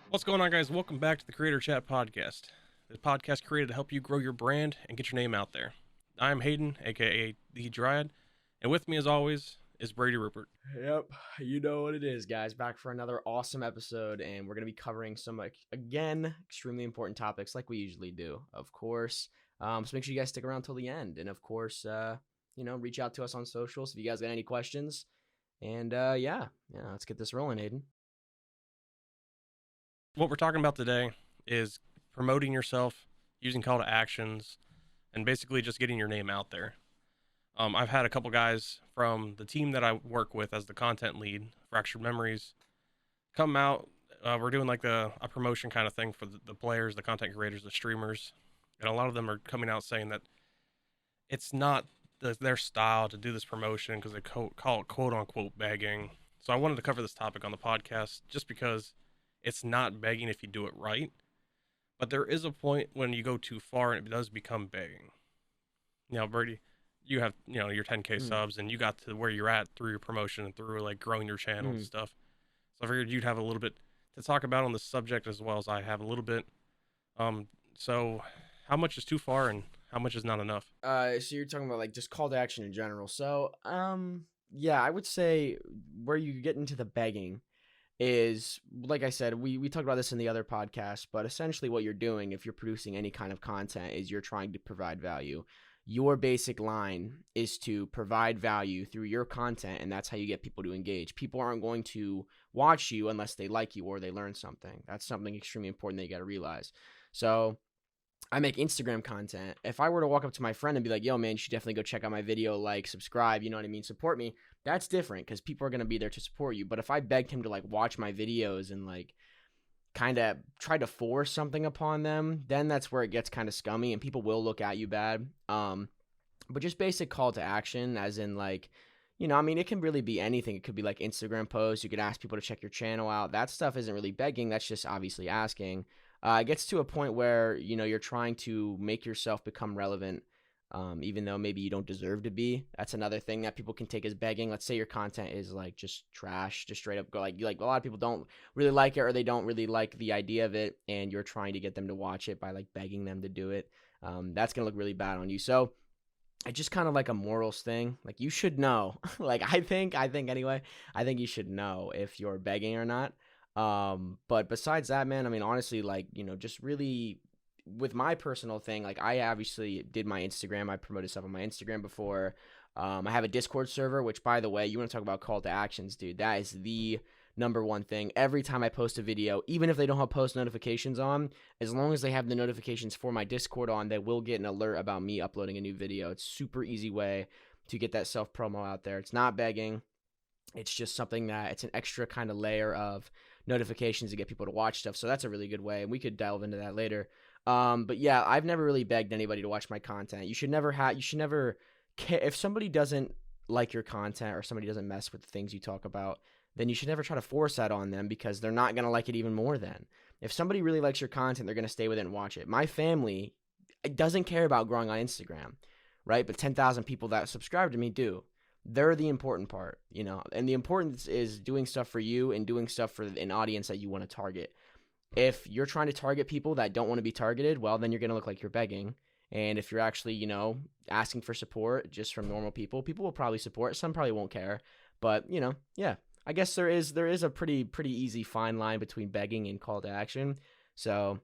What's going on, guys? Welcome back to the Creator Chat Podcast. The podcast created to help you grow your brand and get your name out there. I'm Hayden, aka The Dryad, and with me, as always, is Brady Rupert. Yep, you know what it is, guys. Back for another awesome episode, and we're going to be covering some, again, extremely important topics like we usually do, of course. So make sure you guys stick around till the end. And, of course, reach out to us on socials if you guys got any questions. And, let's get this rolling, Aiden. What we're talking about today is promoting yourself, using call to actions, and basically just getting your name out there. I've had a couple guys from the team that I work with as the content lead, Fractured Memories, come out. We're doing like a promotion kind of thing for the players, the content creators, the streamers, and a lot of them are coming out saying that it's not their style to do this promotion because they call it quote unquote begging. So I wanted to cover this topic on the podcast just because it's not begging if you do it right, but there is a point when you go too far and it does become begging. Brady, you have your 10K subs and you got to where you're at through your promotion and through like growing your channel and stuff. So I figured you'd have a little bit to talk about on this subject as well as I have a little bit. So how much is too far and how much is not enough? So you're talking about like just call to action in general. So, yeah, I would say where you get into the begging is, like I said, we talked about this in the other podcast, but essentially what you're doing if you're producing any kind of content is you're trying to provide value. Your basic line is to provide value through your content, and that's how you get people to engage. People aren't going to watch you unless they like you or they learn something. That's something extremely important that you got to realize. So I make Instagram content. If I were to walk up to my friend and be like, yo, man, you should definitely go check out my video, like, subscribe, you know what I mean? Support me. That's different because people are going to be there to support you. But if I begged him to, like, watch my videos and, like, kind of try to force something upon them, then that's where it gets kind of scummy and people will look at you bad. But just basic call to action, as in, like, it can really be anything. It could be like Instagram posts. You could ask people to check your channel out. That stuff isn't really begging. That's just obviously asking. It gets to a point where, you're trying to make yourself become relevant, even though maybe you don't deserve to be. That's another thing that people can take as begging. Let's say your content is like just trash, just straight up go like a lot of people don't really like it or they don't really like the idea of it, and you're trying to get them to watch it by like begging them to do it. That's gonna look really bad on you. So it's just kind of like a morals thing. Like you should know. Like I think anyway, I think you should know if you're begging or not. But besides that, man, I mean, honestly, like, just really with my personal thing, like I obviously did my Instagram. I promoted stuff on my Instagram before. I have a Discord server, which, by the way, you want to talk about call to actions, dude. That is the number one thing. Every time I post a video, even if they don't have post notifications on, as long as they have the notifications for my Discord on, they will get an alert about me uploading a new video. It's super easy way to get that self promo out there. It's not begging. It's just something that it's an extra kind of layer of notifications to get people to watch stuff. So that's a really good way, and we could delve into that later. But yeah, I've never really begged anybody to watch my content. You should never care if somebody doesn't like your content or somebody doesn't mess with the things you talk about, then you should never try to force that on them because they're not going to like it even more then. If somebody really likes your content, they're going to stay with it and watch it. My family doesn't care about growing on Instagram, right? But 10,000 people that subscribe to me do. They're the important part, and the importance is doing stuff for you and doing stuff for an audience that you want to target. If you're trying to target people that don't want to be targeted, well, then you're going to look like you're begging. And if you're actually, asking for support just from normal people, people will probably support. Some probably won't care, but yeah, I guess there is a pretty easy fine line between begging and call to action. So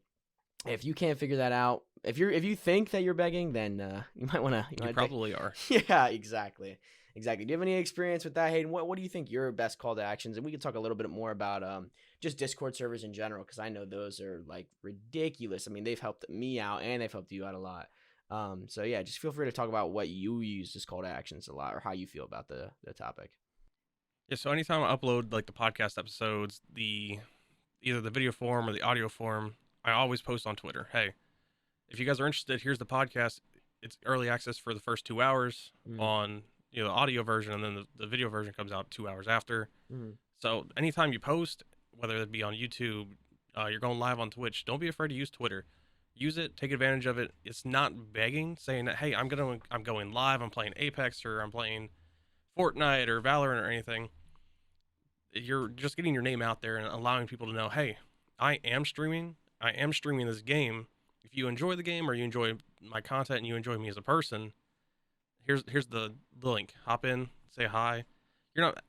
if you can't figure that out, if you think that you're begging, then you might want to. You probably are. Yeah, exactly. Do you have any experience with that, Hayden? What do you think your best call to actions? And we can talk a little bit more about just Discord servers in general, because I know those are like ridiculous. I mean, they've helped me out and they've helped you out a lot. So yeah, just feel free to talk about what you use as call to actions a lot, or how you feel about the topic. Yeah, so anytime I upload like the podcast episodes, either the video form or the audio form, I always post on Twitter. Hey, if you guys are interested, here's the podcast. It's early access for the first 2 hours on the audio version, and then the video version comes out 2 hours after. So anytime you post, whether it be on YouTube, you're going live on Twitch, don't be afraid to use Twitter. Use it, take advantage of it. It's not begging, saying that, hey, I'm going live, I'm playing Apex, or I'm playing Fortnite or Valorant or anything. You're just getting your name out there and allowing people to know, hey, I am streaming. I am streaming this game. If you enjoy the game or you enjoy my content and you enjoy me as a person, here's the link. Hop in, say hi. You're not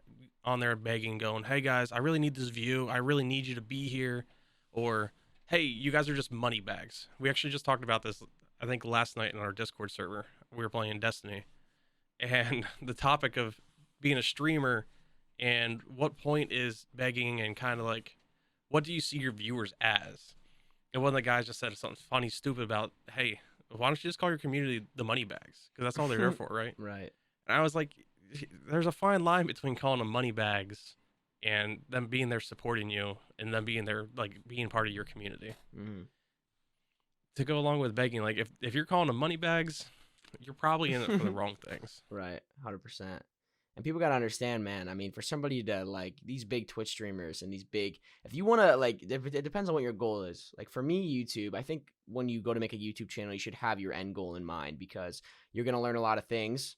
on there begging, going, "Hey guys, I really need this view. I really need you to be here," or "Hey, you guys are just money bags." We actually just talked about this, I think, last night in our Discord server. We were playing Destiny, and the topic of being a streamer and what point is begging and kind of like what do you see your viewers as? And one of the guys just said something funny, stupid about, "Hey, why don't you just call your community the money bags? Because that's all they're there for, right?" Right. And I was like, there's a fine line between calling them money bags and them being there supporting you and them being there, like being part of your community. Mm. To go along with begging, like if you're calling them money bags, you're probably in it for the wrong things. Right, 100%. And people got to understand, man. I mean, for somebody to like these big Twitch streamers and these big, if you want to like, it depends on what your goal is. Like for me, YouTube, I think when you go to make a YouTube channel, you should have your end goal in mind because you're going to learn a lot of things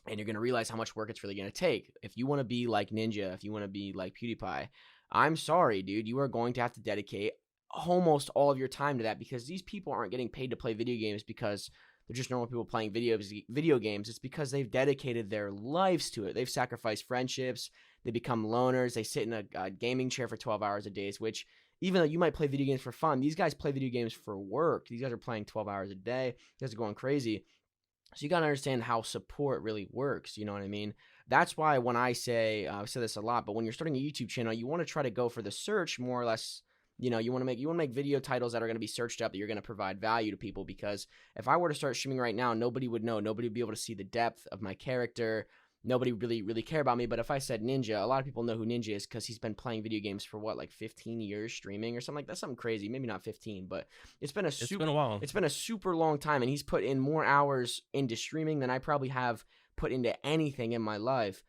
and you're going to realize how much work it's really going to take. If you want to be like Ninja, if you want to be like PewDiePie, I'm sorry, dude, you are going to have to dedicate almost all of your time to that because these people aren't getting paid to play video games because they're just normal people playing video games. It's because they've dedicated their lives to it. They've sacrificed friendships. They become loners. They sit in a gaming chair for 12 hours a day, which even though you might play video games for fun, these guys play video games for work. These guys are playing 12 hours a day. These guys are going crazy. So you got to understand how support really works. You know what I mean? That's why when I say, I've said this a lot, but when you're starting a YouTube channel, you want to try to go for the search more or less. You know, you want to make video titles that are going to be searched up that you're going to provide value to people. Because if I were to start streaming right now, nobody would know. Nobody would be able to see the depth of my character. Nobody really care about me. But if I said Ninja, a lot of people know who Ninja is because he's been playing video games for what, like 15 years streaming or something like that. Something crazy. Maybe not 15, but it's been A while. it's been a super long time, and he's put in more hours into streaming than I probably have put into anything in my life.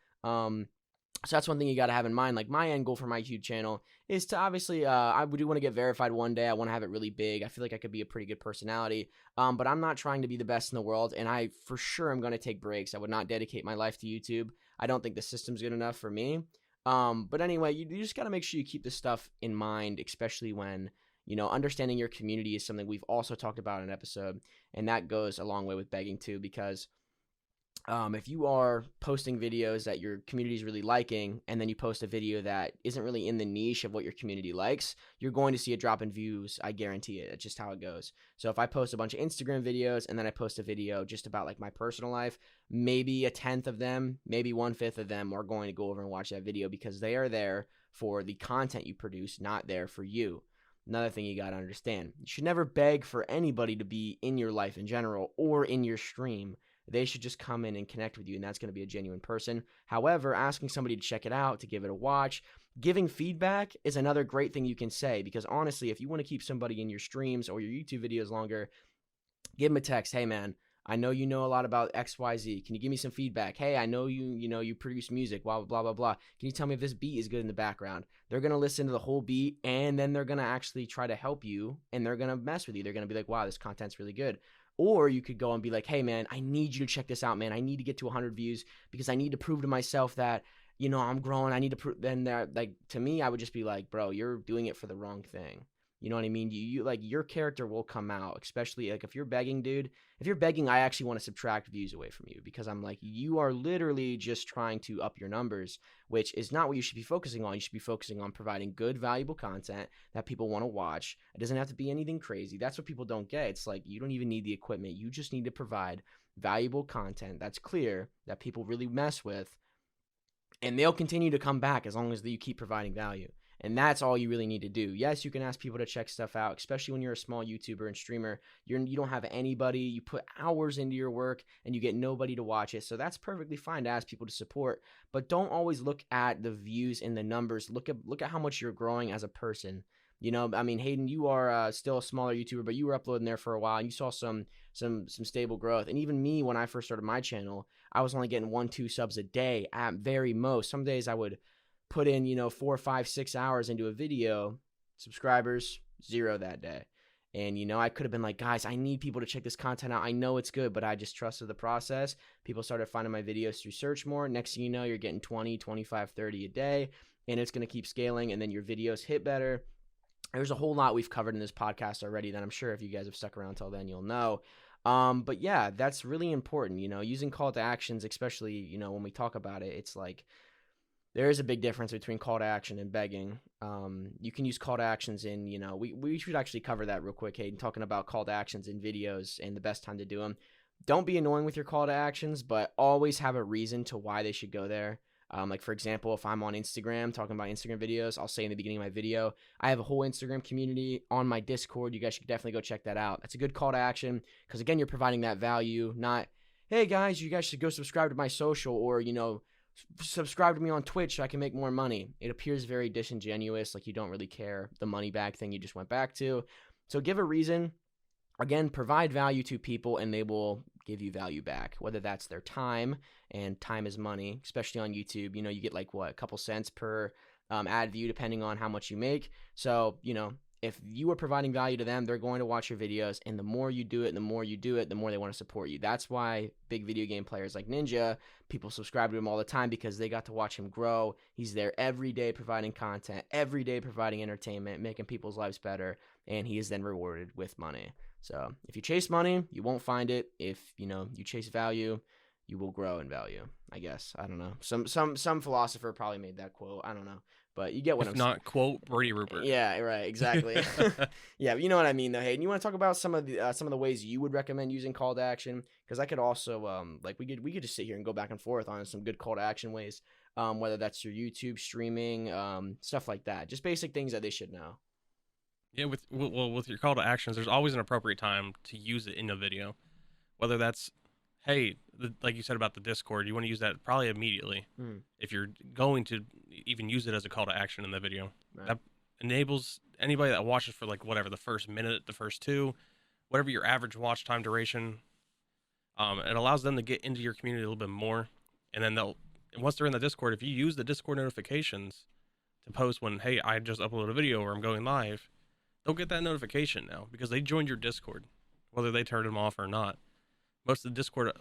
So that's one thing you got to have in mind. Like my end goal for my YouTube channel is to obviously, I do want to get verified one day. I want to have it really big. I feel like I could be a pretty good personality. But I'm not trying to be the best in the world. And I for sure am going to take breaks. I would not dedicate my life to YouTube. I don't think the system's good enough for me. But anyway, you just got to make sure you keep this stuff in mind, especially when, you know, understanding your community is something we've also talked about in an episode. And that goes a long way with begging too, because if you are posting videos that your community is really liking, and then you post a video that isn't really in the niche of what your community likes, you're going to see a drop in views. I guarantee it. It's just how it goes. So if I post a bunch of Instagram videos and then I post a video just about like my personal life, maybe a tenth of them, maybe 1/5 of them are going to go over and watch that video because they are there for the content you produce, not there for you. Another thing you got to understand, you should never beg for anybody to be in your life in general or in your stream. They should just come in and connect with you, and that's going to be a genuine person. However, asking somebody to check it out, to give it a watch, giving feedback is another great thing you can say, because honestly, if you want to keep somebody in your streams or your YouTube videos longer, give them a text. Hey, man, I know you know a lot about XYZ. Can you give me some feedback? Hey, I know you produce music, blah, blah, blah, blah. Can you tell me if this beat is good in the background? They're going to listen to the whole beat, and then they're going to actually try to help you, and they're going to mess with you. They're going to be like, wow, this content's really good. Or you could go and be like, hey, man, I need you to check this out, man. I need to get to 100 views because I need to prove to myself that, you know, I'm growing. I need to prove. Then they're like, to me, I would just be like, bro, you're doing it for the wrong thing. You know what I mean? You like your character will come out, especially like if you're begging, dude. If you're begging, I actually want to subtract views away from you because I'm like, you are literally just trying to up your numbers, which is not what you should be focusing on. You should be focusing on providing good, valuable content that people want to watch. It doesn't have to be anything crazy. That's what people don't get. It's like you don't even need the equipment. You just need to provide valuable content that's clear that people really mess with, and they'll continue to come back as long as you keep providing value. And that's all you really need to do. Yes, you can ask people to check stuff out, especially when you're a small YouTuber and streamer. You don't have anybody. You put hours into your work and you get nobody to watch it. So that's perfectly fine to ask people to support. But don't always look at the views and the numbers. Look at how much you're growing as a person. You know, I mean, Hayden, you are still a smaller YouTuber, but you were uploading there for a while, and you saw some stable growth. And even me, when I first started my channel, I was only getting 1-2 subs a day at very most. Some days I would put in, 4, 5, 6 hours into a video, subscribers, 0 that day. And, I could have been like, guys, I need people to check this content out. I know it's good, but I just trusted the process. People started finding my videos through search more. Next thing you know, you're getting 20, 25, 30 a day, and it's going to keep scaling, and then your videos hit better. There's a whole lot we've covered in this podcast already that I'm sure if you guys have stuck around till then, you'll know. But yeah, that's really important. Using call to actions, especially when we talk about it, it's like there is a big difference between call to action and begging. You can use call to actions in, we should actually cover that real quick, Hayden, talking about call to actions in videos and the best time to do them. Don't be annoying with your call to actions, but always have a reason to why they should go there. Like, for example, if I'm on Instagram talking about Instagram videos, I'll say in the beginning of my video, I have a whole Instagram community on my Discord. You guys should definitely go check that out. That's a good call to action because, again, you're providing that value, not, hey, guys, you guys should go subscribe to my social or, subscribe to me on Twitch so I can make more money. It appears very disingenuous, like you don't really care. The money back thing you just went back to. So give a reason. Again, provide value to people and they will give you value back, whether that's their time, and time is money, especially on YouTube. You get like a couple cents per ad view depending on how much you make. So, if you are providing value to them, they're going to watch your videos, and the more you do it, the more they want to support you. That's why big video game players like Ninja, people subscribe to him all the time because they got to watch him grow. He's there every day providing content, every day providing entertainment, making people's lives better, and he is then rewarded with money. So if you chase money, you won't find it. If you chase value, you will grow in value. I guess. I don't know. Some philosopher probably made that quote. I don't know. But you get what If I'm saying. not, quote Brady Rupert. Yeah, right, exactly. Yeah, but you know what I mean, though. Hayden, you want to talk about some of the ways you would recommend using call to action? Because I could also like we could just sit here and go back and forth on some good call to action ways. Whether that's your YouTube streaming, stuff like that, just basic things that they should know. Yeah, with your call to actions, there's always an appropriate time to use it in a video. Whether that's, hey, like you said about the Discord, you want to use that probably immediately. If you're going to even use it as a call to action in the video. Right. That enables anybody that watches for like whatever, the first minute, the first two, whatever your average watch time duration, it allows them to get into your community a little bit more. And then once they're in the Discord, if you use the Discord notifications to post when, hey, I just uploaded a video or I'm going live, they'll get that notification now because they joined your Discord, whether they turned them off or not. Most Discord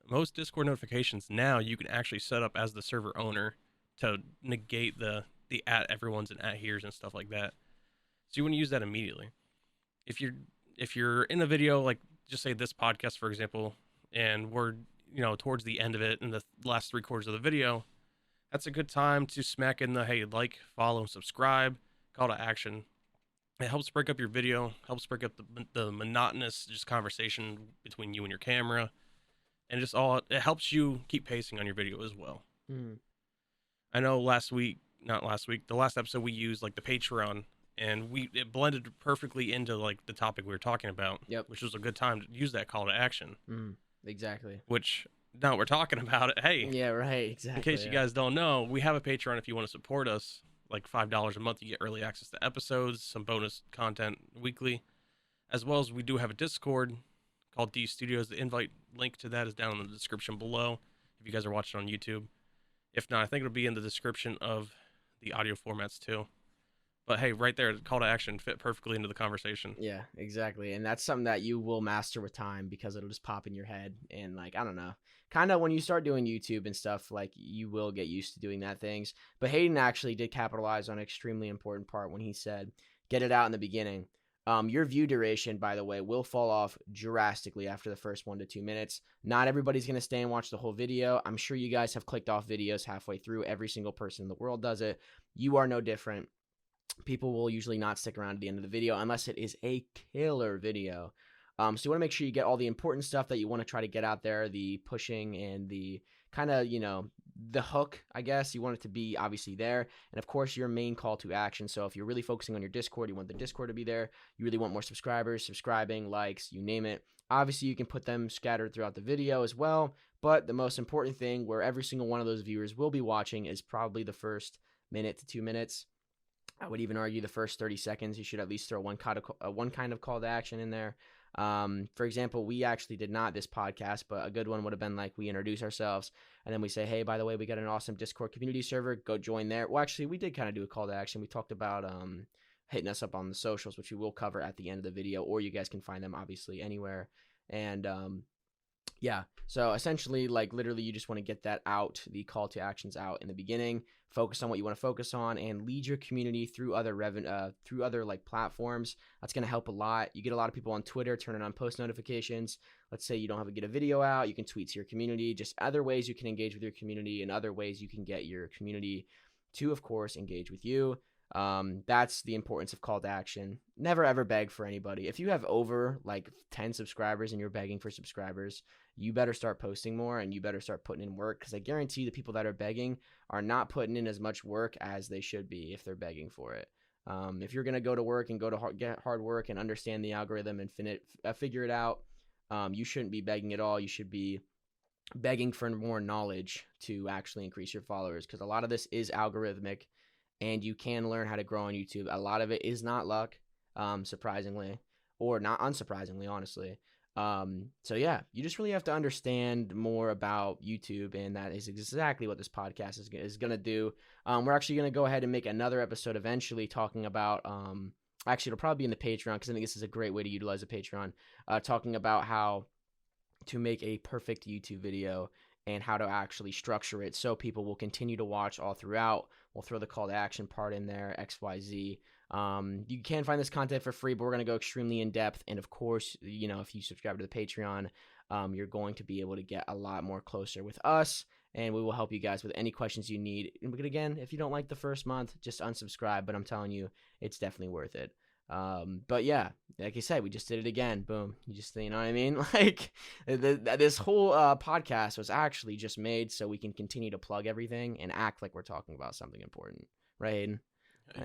notifications now you can actually set up as the server owner to negate the at everyone's and at here's and stuff like that. So you want to use that immediately. If you're in a video, like just say this podcast for example, and we're towards the end of it in the last 3/4 of the video, that's a good time to smack in the hey, like, follow, subscribe, call to action. It helps break up your video, helps break up the monotonous just conversation between you and your camera, and it helps you keep pacing on your video as well. I know the last episode we used like the Patreon, and it blended perfectly into like the topic we were talking about. Yep. Which was a good time to use that call to action. Exactly. Which now we're talking about it. Hey, yeah, right. Exactly. In case you guys don't know, we have a Patreon if you want to support us. Like $5 a month, you get early access to episodes, some bonus content weekly, as well as we do have a Discord called D Studios. The invite link to that is down in the description below if you guys are watching on YouTube. If not, I think it'll be in the description of the audio formats too. But hey, right there, call to action fit perfectly into the conversation. Yeah, exactly. And that's something that you will master with time because it'll just pop in your head. And like, I don't know, kind of when you start doing YouTube and stuff, like you will get used to doing that things. But Hayden actually did capitalize on an extremely important part when he said, get it out in the beginning. Your view duration, by the way, will fall off drastically after the first 1 to 2 minutes. Not everybody's going to stay and watch the whole video. I'm sure you guys have clicked off videos halfway through. Every single person in the world does it. You are no different. People will usually not stick around at the end of the video unless it is a killer video. So you want to make sure you get all the important stuff that you want to try to get out there, the pushing and the kind of, the hook, I guess. You want it to be obviously there. And of course, your main call to action. So if you're really focusing on your Discord, you want the Discord to be there. You really want more subscribers, subscribing, likes, you name it. Obviously, you can put them scattered throughout the video as well. But the most important thing where every single one of those viewers will be watching is probably the first minute to 2 minutes. I would even argue the first 30 seconds, you should at least throw one kind of call to action in there. For example, we actually did not this podcast, but a good one would have been like we introduce ourselves and then we say, hey, by the way, we got an awesome Discord community server. Go join there. Well, actually, we did kind of do a call to action. We talked about hitting us up on the socials, which we will cover at the end of the video, or you guys can find them obviously anywhere. And Yeah. So essentially, like literally, you just want to get that out, the call to actions out in the beginning. Focus on what you want to focus on, and lead your community through other through other like platforms. That's gonna help a lot. You get a lot of people on Twitter turning on post notifications. Let's say you don't have to get a video out, you can tweet to your community. Just other ways you can engage with your community, and other ways you can get your community to, of course, engage with you. That's the importance of call to action. Never ever beg for anybody. If you have over like 10 subscribers and you're begging for subscribers, you better start posting more and you better start putting in work, because I guarantee the people that are begging are not putting in as much work as they should be if they're begging for it. If you're going to go to work and get hard work and understand the algorithm and figure it out, you shouldn't be begging at all. You should be begging for more knowledge to actually increase your followers, because a lot of this is algorithmic and you can learn how to grow on YouTube. A lot of it is not luck, surprisingly, or not unsurprisingly, honestly. So yeah, you just really have to understand more about YouTube, and that is exactly what this podcast is going to do. We're actually going to go ahead and make another episode eventually talking about, actually it'll probably be in the Patreon, because I think this is a great way to utilize a Patreon, talking about how to make a perfect YouTube video and how to actually structure it so people will continue to watch all throughout. We'll throw the call to action part in there, XYZ. You can find this content for free, but we're going to go extremely in depth. And of course, you know, if you subscribe to the Patreon, you're going to be able to get a lot more closer with us, and we will help you guys with any questions you need. But again, if you don't like the first month, just unsubscribe. But I'm telling you, it's definitely worth it. But yeah, like I said, we just did it again. Boom. You just, you know what I mean? Like this whole podcast was actually just made so we can continue to plug everything and act like we're talking about something important, right, Hayden?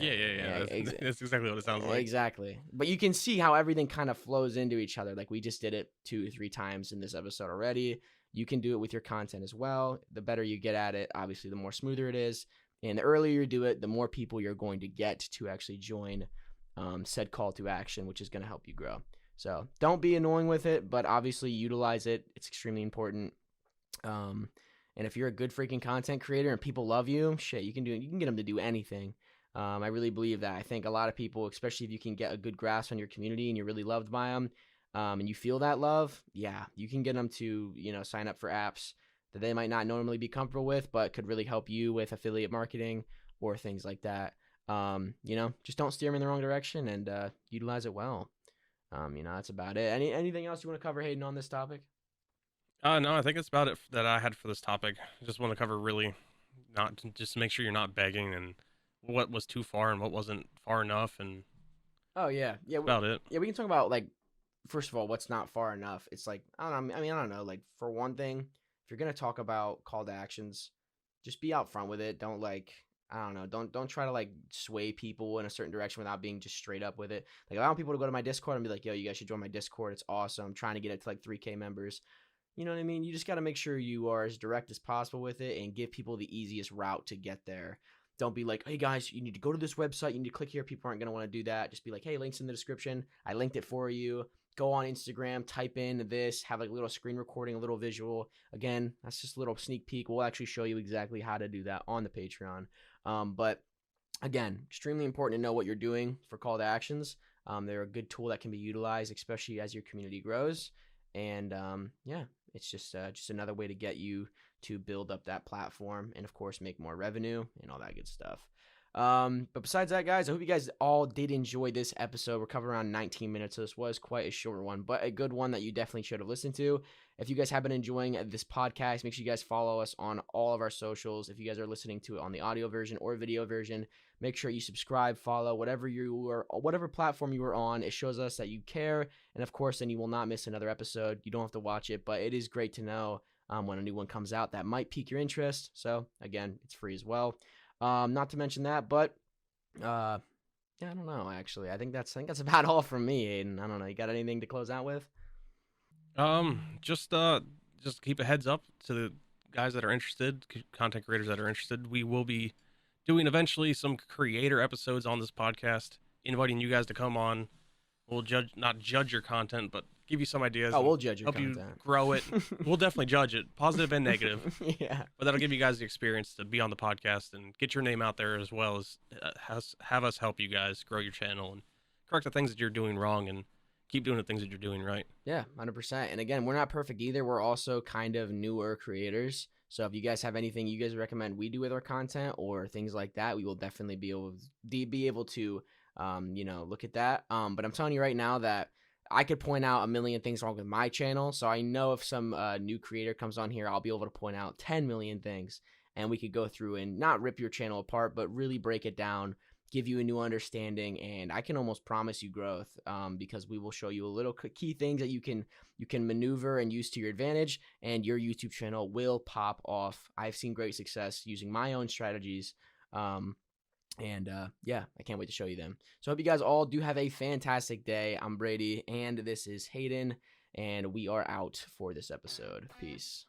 Yeah. That's exactly what it sounds like. Exactly. But you can see how everything kind of flows into each other. Like we just did it 2 or 3 times in this episode already. You can do it with your content as well. The better you get at it, obviously, the more smoother it is. And the earlier you do it, the more people you're going to get to actually join said call to action, which is going to help you grow. So don't be annoying with it, but obviously utilize it. It's extremely important. And if you're a good freaking content creator and people love you, shit, you can get them to do anything. I really believe that. I think a lot of people, especially if you can get a good grasp on your community and you're really loved by them, and you feel that love, yeah, you can get them to, you know, sign up for apps that they might not normally be comfortable with, but could really help you with affiliate marketing or things like that. You know, just don't steer them in the wrong direction, and utilize it well. You know, that's about it. Anything else you want to cover, Hayden, on this topic? No, I think that's about it that I had for this topic. I just want to cover really not just make sure you're not begging, and what was too far and what wasn't far enough, and Oh yeah, that's about it. yeah. We can talk about, like, first of all, what's not far enough. It's like, I don't know. I mean, I don't know. Like, for one thing, if you're gonna talk about call to actions, just be out front with it. Don't, like, I don't know. Don't try to like sway people in a certain direction without being just straight up with it. Like, I want people to go to my Discord and be like, yo, you guys should join my Discord. It's awesome. I'm trying to get it to like 3K members. You know what I mean? You just got to make sure you are as direct as possible with it and give people the easiest route to get there. Don't be like, hey guys, you need to go to this website. You need to click here. People aren't going to want to do that. Just be like, hey, links in the description. I linked it for you. Go on Instagram, type in this, have like a little screen recording, a little visual. Again, that's just a little sneak peek. We'll actually show you exactly how to do that on the Patreon. But again, extremely important to know what you're doing for call to actions. They're a good tool that can be utilized, especially as your community grows. And yeah, it's just another way to get you to build up that platform and, of course, make more revenue and all that good stuff. But besides that, guys, I hope you guys all did enjoy this episode. We're covering around 19 minutes, so this was quite a short one, but a good one that you definitely should have listened to. If you guys have been enjoying this podcast, make sure you guys follow us on all of our socials. If you guys are listening to it on the audio version or video version, make sure you subscribe, follow, whatever platform you are on. It shows us that you care, and of course, then you will not miss another episode. You don't have to watch it, but it is great to know when a new one comes out that might pique your interest. So again, it's free as well. Not to mention that, but yeah, I don't know. Actually, I think that's about all from me, Aiden. I don't know. You got anything to close out with? Just keep a heads up to the guys that are interested, content creators that are interested. We will be doing eventually some creator episodes on this podcast, inviting you guys to come on. We'll not judge your content, but give you some ideas. Oh, we'll judge your help content. You grow it. We'll definitely judge it, positive and negative. Yeah. But that'll give you guys the experience to be on the podcast and get your name out there, as well as have us help you guys grow your channel and correct the things that you're doing wrong and keep doing the things that you're doing right. Yeah, 100%. And again, we're not perfect either. We're also kind of newer creators. So if you guys have anything you guys recommend we do with our content or things like that, we will definitely be able to look at that. But I'm telling you right now that I could point out a million things wrong with my channel. So I know if some new creator comes on here, I'll be able to point out 10 million things, and we could go through and not rip your channel apart, but really break it down, give you a new understanding, and I can almost promise you growth, because we will show you a little key things that you can maneuver and use to your advantage, and your YouTube channel will pop off. I've seen great success using my own strategies. And yeah, I can't wait to show you them. So I hope you guys all do have a fantastic day. I'm Brady, and this is Hayden, and we are out for this episode. Peace.